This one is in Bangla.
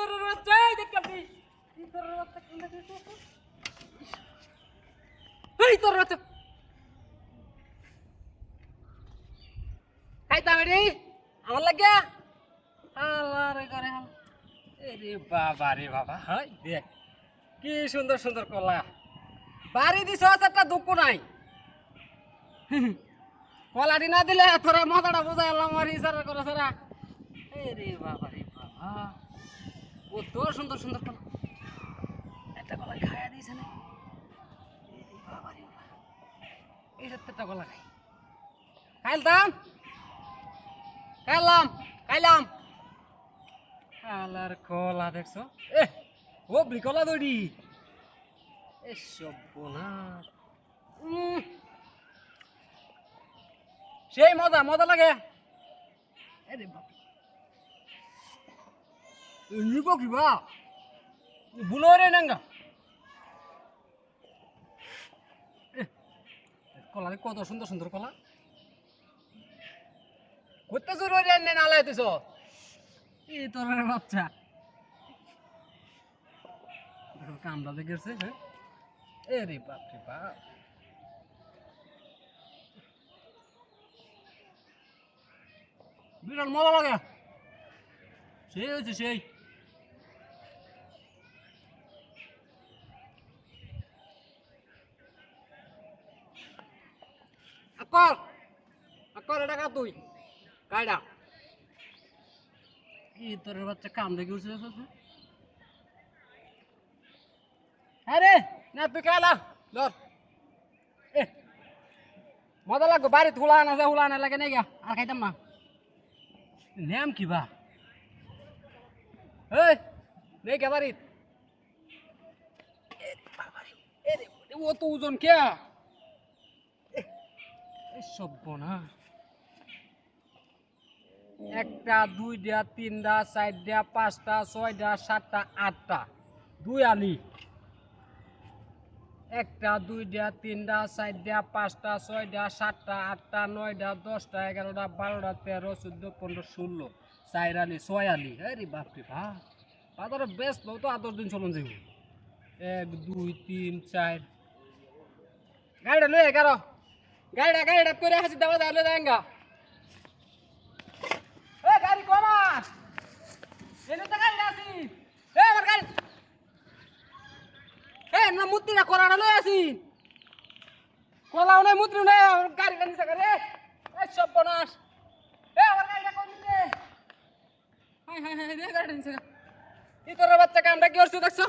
তোর বাচ্চা দেখবি তোর বাচ্চা কোনটা দিছে এই তোর বাচ্চা খাইতাম রে আমার লাগিয়া আল্লাহ রে করে হাল এরে বাবা রে বাবা হাই দেখ কি সুন্দর সুন্দর কলা বাড়ি দিছ একটা দুঃখ নাই কলাটি না দিলে তোরা মজাটা বোঝাই আল্লাহ আমার ইশারা করে সারা এরে বাবা রে বাবা ও তোর সুন্দর সুন্দর কলা একটা কলা খাইয়া দিয়েছে না এরে বাবা রে বাবা এই একটা কলা খাই খাইলাম খাইলাম আলার কলা দেখছো এ ও ব্রিকলা দড়ি এ সর্বনাশ সেই মজা মজা লাগে আরে বাপ নিব কিবা বুলোরে নাঙ্গা কলা কত সুন্দর সুন্দর কলা করতে জোর এনে না লাইতেছ এই তোর বাচ্চা কামড়া দেখেছে হ্যাঁ এ রে বাপ রে বাপ বিরাট মজা লাগে সেই হয়েছে সেই আকর আকর এটা কা তুই কায়ডা কি তোর বাচ্চা কাম দেখে উঠছে আরে না তুই কালা ধর এ মজা লাগবে বাড়িতে হুলানা লাগে নাই গা আর খাইতাম না নাম কি বা এই নেই কে বাড়িত ও তো ওজন কে সব্বনা একটা দুইটা তিনটা চারটা পাঁচটা ছয়টা সাতটা আটটা দুই আলি একটা দুইটা তিনটা চারটা পাঁচটা ছয়টা সাতটা আটটা নয়টা 10টা 11টা 12টা 13 14 15 16 চার আলি ছয় আলি আরে বাপরে বাপ বাজারে বেশ লো তো 10 দিন চলন যাইব 1 2 3 4 গাড়িটা লয়ে গাড়ো গাড়িটা করে হাসি দেওয়া যাবে যাঙ্গা এ গাড়ি কমা এনে তো গাড়ি আসি এ আমার গাড়ি এ না মুত্তিটা করাটা লয়ে আসি কলাও নাই মুত্রি নাই গাড়িটা নিচে করে এ সব বনাস এ আমার গাড়িটা কোন দিতে হাই হাই হাই গাড়িটা নিচে এই তোর বাচ্চা কামটা কি করছিস দেখছো